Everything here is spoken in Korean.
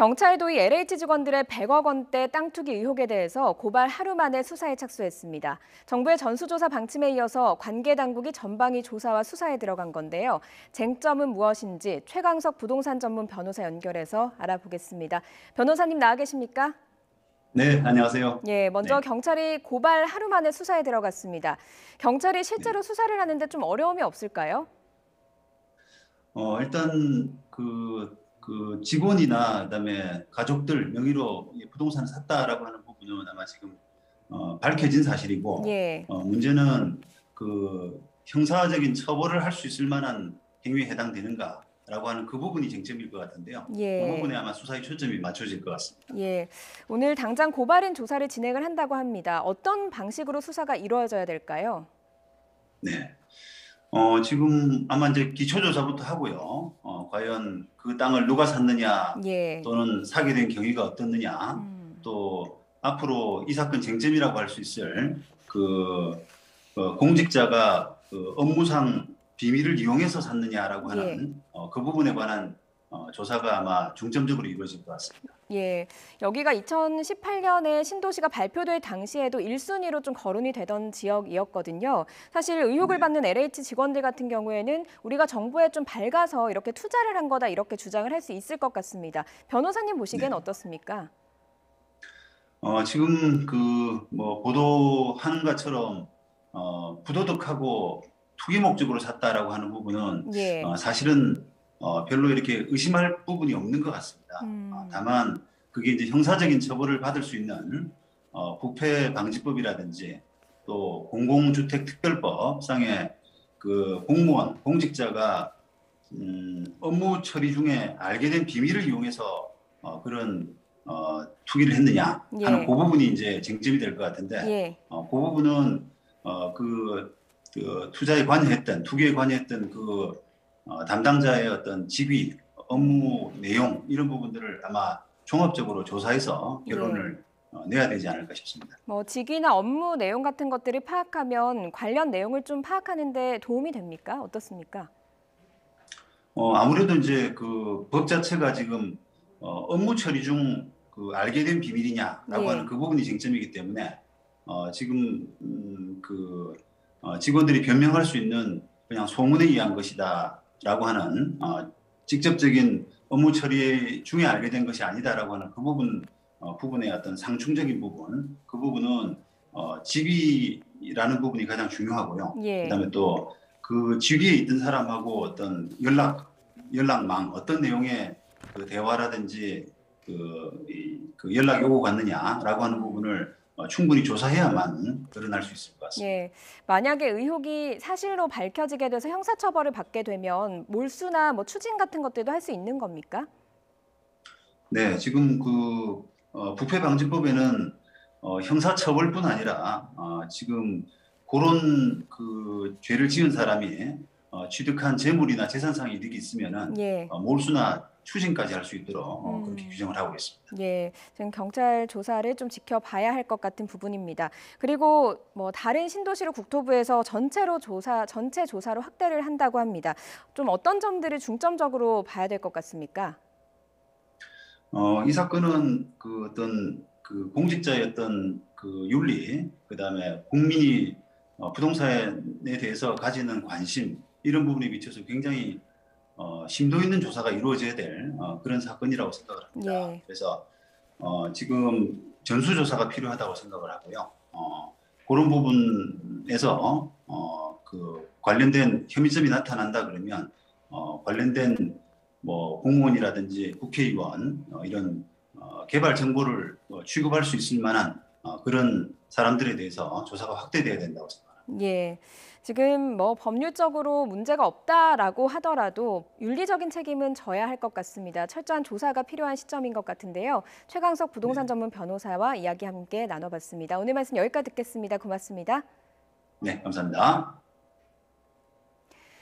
경찰도 이 LH 직원들의 100억 원대 땅 투기 의혹에 대해서 고발 하루 만에 수사에 착수했습니다. 정부의 전수조사 방침에 이어서 관계 당국이 전방위 조사와 수사에 들어간 건데요. 쟁점은 무엇인지 최강석 부동산 전문 변호사 연결해서 알아보겠습니다. 변호사님 나와 계십니까? 네, 안녕하세요. 예, 먼저 네, 경찰이 고발 하루 만에 수사에 들어갔습니다. 경찰이 네. 실제로 수사를 하는데 좀 어려움이 없을까요? 일단 그 직원이나 그다음에 가족들 명의로 이 부동산을 샀다라고 하는 부분은 아마 지금 밝혀진 사실이고, 예. 문제는 그 형사적인 처벌을 할 수 있을 만한 행위에 해당되는가라고 하는 그 부분이 쟁점일 것 같은데요. 그 예. 부분에 아마 수사의 초점이 맞춰질 것 같습니다. 예, 오늘 당장 고발인 조사를 진행을 한다고 합니다. 어떤 방식으로 수사가 이루어져야 될까요? 네. 지금 아마 이제 기초조사부터 하고요. 과연 그 땅을 누가 샀느냐, 예, 또는 사게 된 경위가 어떻느냐, 음, 또 앞으로 이 사건 쟁점이라고 할 수 있을 공직자가 그 업무상 비밀을 이용해서 샀느냐라고 예, 하는 그 부분에 관한 조사가 아마 중점적으로 이루어질 것 같습니다. 예. 여기가 2018년에 신도시가 발표될 당시에도 1순위로 좀 거론이 되던 지역이었거든요. 사실 의혹을 네. 받는 LH 직원들 같은 경우에는 우리가 정부에 좀 밝아서 이렇게 투자를 한 거다 이렇게 주장을 할 수 있을 것 같습니다. 변호사님 보시기엔 네. 어떻습니까? 지금 뭐 보도하는 것처럼 부도덕하고 투기 목적으로 샀다라고 하는 부분은 예, 사실은 별로 이렇게 의심할 부분이 없는 것 같습니다. 음, 다만 그게 이제 형사적인 처벌을 받을 수 있는 부패 방지법이라든지 또 공공주택특별법상의 그 공무원 공직자가 업무 처리 중에 알게 된 비밀을 이용해서 그런 투기를 했느냐 하는 예, 그 부분이 이제 쟁점이 될 것 같은데, 예, 그 부분은 그 투자에 관여했던 투기에 관여했던 담당자의 어떤 직위, 업무 내용 이런 부분들을 아마 종합적으로 조사해서 예. 결론을 내야 되지 않을까 싶습니다. 뭐 직위나 업무 내용 같은 것들을 파악하면 관련 내용을 좀 파악하는 데 도움이 됩니까? 어떻습니까? 아무래도 이제 그 법 자체가 지금 업무 처리 중 그 알게 된 비밀이냐라고 하는 예. 그 부분이 쟁점이기 때문에 지금 직원들이 변명할 수 있는 그냥 소문에 의한 것이다라고 하는 직접적인 업무 처리 중에 알게 된 것이 아니다라고 하는 그 부분 부분의 어떤 상충적인 부분 그 부분은 직위라는 부분이 가장 중요하고요. 예. 그다음에 또 그 직위에 있던 사람하고 어떤 연락망 어떤 내용의 그 대화라든지 그 연락이 오고 갔느냐라고 하는 부분을 충분히 조사해야만 드러날 수 있을 것 같습니다. 예. 만약에 의혹이 사실로 밝혀지게 돼서 형사처벌을 받게 되면 몰수나 뭐 추징 같은 것들도 할 수 있는 겁니까? 네, 지금 부패방지법에는 형사처벌뿐 아니라 지금 그런 그 죄를 지은 사람이 취득한 재물이나 재산상 이득이 있으면은 예. 몰수나 추징까지 할 수 있도록 그렇게 음. 규정을 하고 있습니다. 예, 지금 경찰 조사를 좀 지켜봐야 할 것 같은 부분입니다. 그리고 뭐 다른 신도시를 국토부에서 전체 조사로 확대를 한다고 합니다. 좀 어떤 점들을 중점적으로 봐야 될 것 같습니까? 이 사건은 그 어떤 그 공직자의 어떤 그 윤리, 그다음에 국민이 부동산에 대해서 가지는 관심 이런 부분에 비춰서 굉장히 심도 있는 조사가 이루어져야 될 그런 사건이라고 생각을 합니다. 예, 그래서 지금 전수조사가 필요하다고 생각을 하고요. 그런 부분에서 그 관련된 혐의점이 나타난다 그러면 관련된 뭐 공무원이라든지 국회의원 이런 개발 정보를 취급할 수 있을 만한 그런 사람들에 대해서 조사가 확대돼야 된다고 생각합니다. 예. 지금 뭐 법률적으로 문제가 없다라고 하더라도 윤리적인 책임은 져야 할 것 같습니다. 철저한 조사가 필요한 시점인 것 같은데요. 최강석 부동산 네, 전문 변호사와 이야기 함께 나눠봤습니다. 오늘 말씀 여기까지 듣겠습니다. 고맙습니다. 네, 감사합니다.